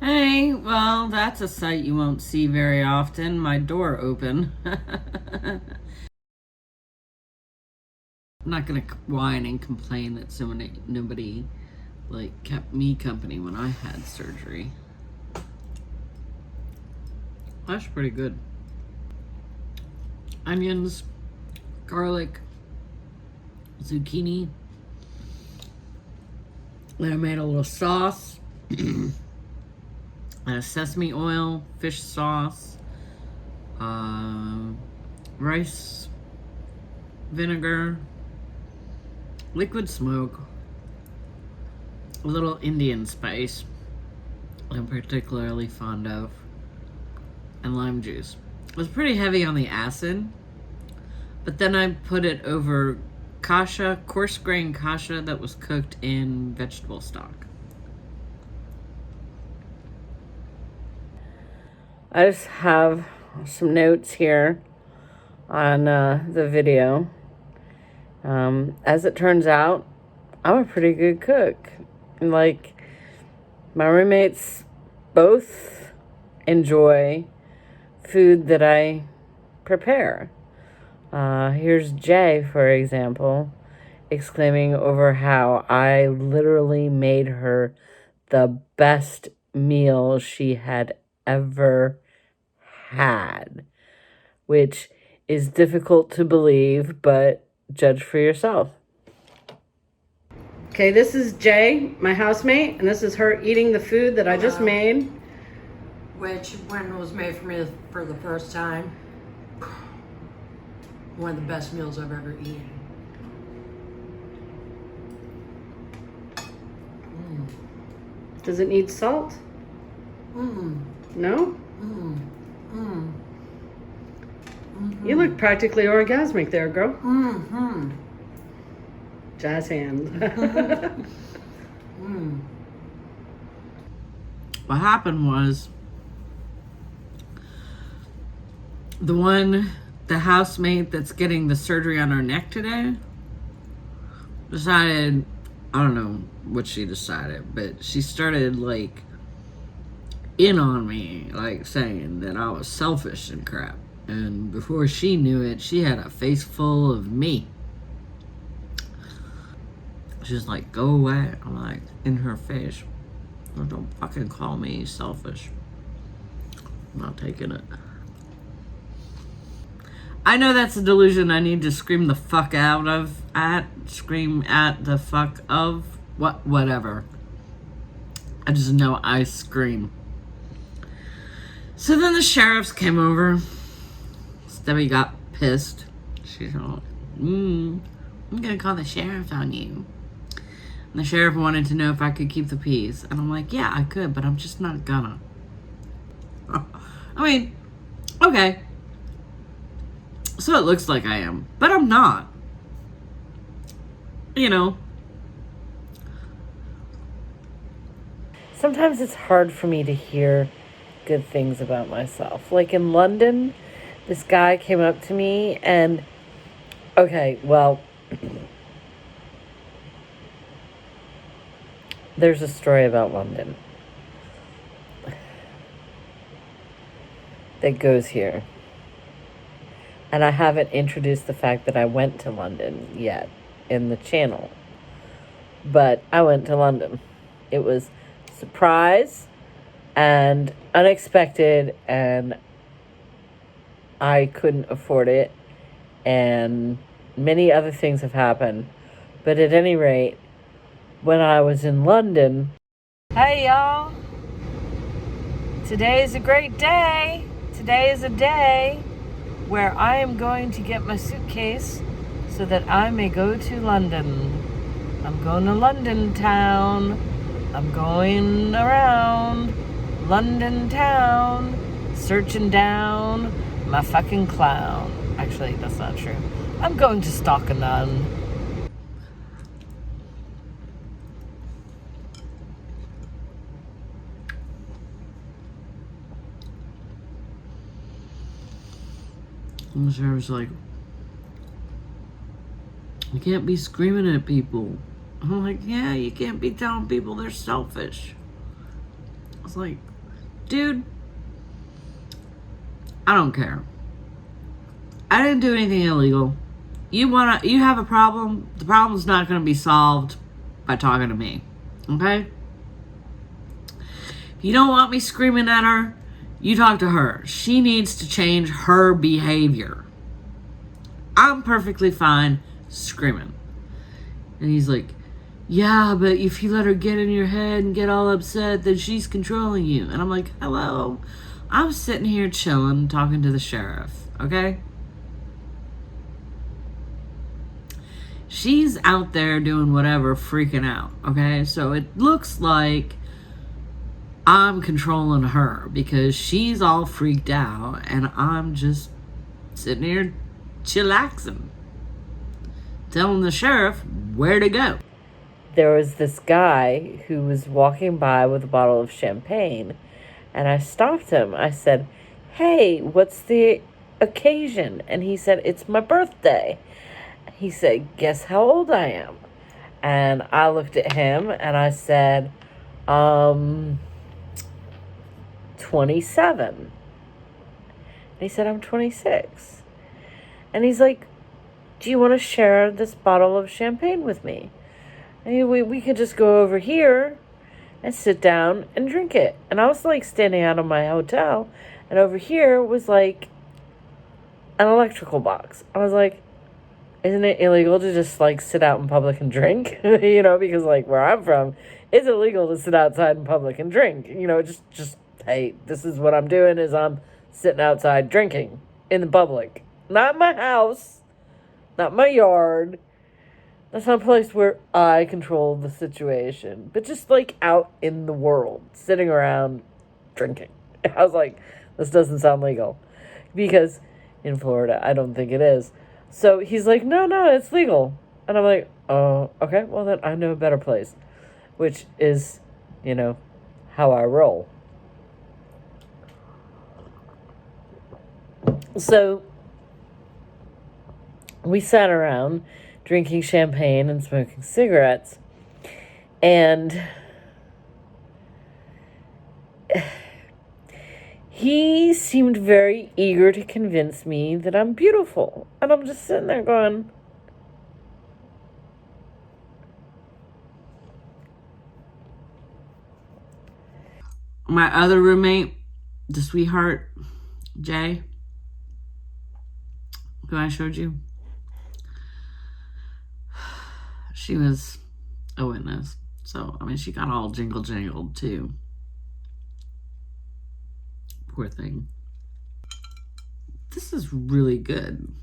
Hey, well, that's a sight you won't see very often. My door open. I'm not gonna whine and complain that nobody kept me company when I had surgery. That's pretty good. Onions, garlic, zucchini. Then I made a little sauce. Sesame oil, fish sauce, rice vinegar, liquid smoke, a little Indian spice I'm particularly fond of, and lime juice. It was pretty heavy on the acid, but then I put it over kasha, coarse grain kasha that was cooked in vegetable stock. I just have some notes here on the video. As it turns out, I'm a pretty good cook. Like, my roommates both enjoy food that I prepare. Here's Jay, for example, exclaiming over how I literally made her the best meal she had ever had, which is difficult to believe, but judge for yourself. Okay, this is Jay, my housemate, and this is her eating the food that I just made. Which, when it was made for me for the first time, one of the best meals I've ever eaten. Does it need salt? No? You look practically orgasmic there, girl. Jazz hands. What happened was, the housemate that's getting the surgery on her neck today decided, I don't know what she decided, but she started in on me, saying that I was selfish and crap. And before she knew it, she had a face full of me. She's like, go away. I'm like, in her face, don't fucking call me selfish. I'm not taking it. I know that's a delusion I need to scream the fuck out of, scream at the fuck of, whatever. I just know I scream. So then the sheriffs came over. Debbie got pissed. She's all, I'm gonna call the sheriff on you. And the sheriff wanted to know if I could keep the peace. And I'm like, yeah, I could, but I'm just not gonna. I mean, okay. So it looks like I am, but I'm not. You know. Sometimes it's hard for me to hear good things about myself. Like in London, this guy came up to me and, okay, well, there's a story about London that goes here. And I haven't introduced the fact that I went to London yet in the channel. But I went to London. It was a surprise and unexpected, and I couldn't afford it, and many other things have happened. But at any rate, when I was in London... Hey, y'all. Today is a great day. Today is a day where I am going to get my suitcase so that I may go to London. I'm going to London town. I'm going around London town, searching down my fucking clown. Actually, that's not true. I'm going to stalk a nun. And the sheriff's like, you can't be screaming at people. I'm like, yeah, you can't be telling people they're selfish. I was like, Dude, I don't care. I didn't do anything illegal. You have a problem, the problem's not going to be solved by talking to me. Okay? If you don't want me screaming at her, you talk to her. She needs to change her behavior. I'm perfectly fine screaming. And he's like, yeah, but if you let her get in your head and get all upset, then she's controlling you. And I'm like, hello, I'm sitting here chilling, talking to the sheriff, okay? She's out there doing whatever, freaking out, okay? So it looks like I'm controlling her because she's all freaked out and I'm just sitting here chillaxing, telling the sheriff where to go. There was this guy who was walking by with a bottle of champagne, and I stopped him. I said, hey, what's the occasion? And he said, it's my birthday. He said, guess how old I am? And I looked at him and I said, 27. And he said, I'm 26. And he's like, do you want to share this bottle of champagne with me? And we could just go over here and sit down and drink it. And I was like standing out of my hotel, and over here was like an electrical box. I was like, isn't it illegal to just like sit out in public and drink? You know, because like where I'm from, it's illegal to sit outside in public and drink. You know, just hey, this is what I'm doing is I'm sitting outside drinking in the public. Not my house, not my yard. That's not a place where I control the situation. But just like out in the world, sitting around drinking. I was like, this doesn't sound legal. Because in Florida, I don't think it is. So he's like, no, it's legal. And I'm like, oh, okay, well then I know a better place. Which is, you know, how I roll. So we sat around drinking champagne and smoking cigarettes. And he seemed very eager to convince me that I'm beautiful. And I'm just sitting there going, My other roommate, the sweetheart, Jay, who I showed you, she was a witness. So, I mean, she got all jingled too. Poor thing. This is really good.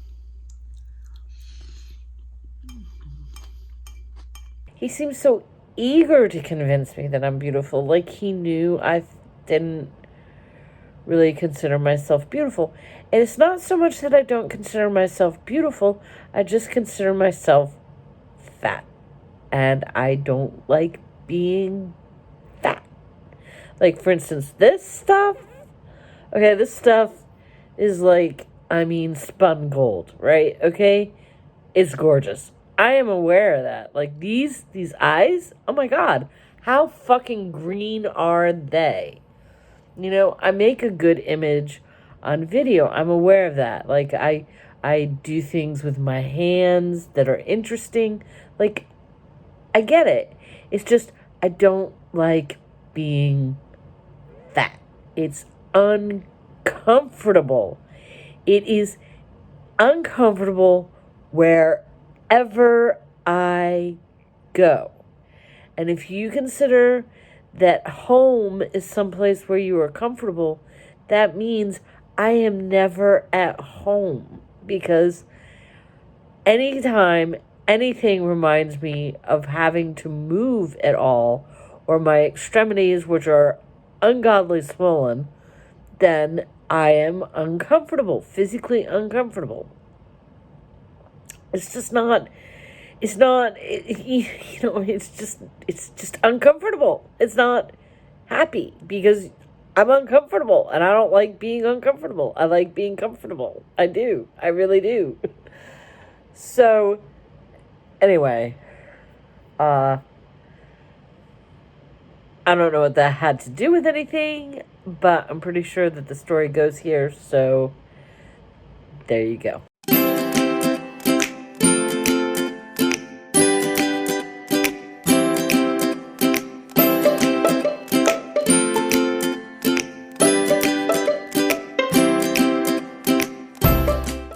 he seems so eager to convince me that I'm beautiful. Like he knew I didn't really consider myself beautiful. And it's not so much that I don't consider myself beautiful. I just consider myself fat. And I don't like being fat. Like, for instance, this stuff. Okay, this stuff is like, I mean, spun gold, right? Okay? It's gorgeous. I am aware of that. Like, these eyes, oh my God. How fucking green are they? You know, I make a good image on video. I'm aware of that. Like, I do things with my hands that are interesting. Like, I get it. It's just, I don't like being fat. It's uncomfortable. It is uncomfortable wherever I go. And if you consider that home is someplace where you are comfortable, that means I am never at home. Because anytime anything reminds me of having to move at all, or my extremities, which are ungodly swollen, then I am uncomfortable, physically uncomfortable. It's just not, it's just uncomfortable. It's not happy because I'm uncomfortable and I don't like being uncomfortable. I like being comfortable. I do. I really do. So, anyway, I don't know what that had to do with anything. but I'm pretty sure that the story goes here, so there you go.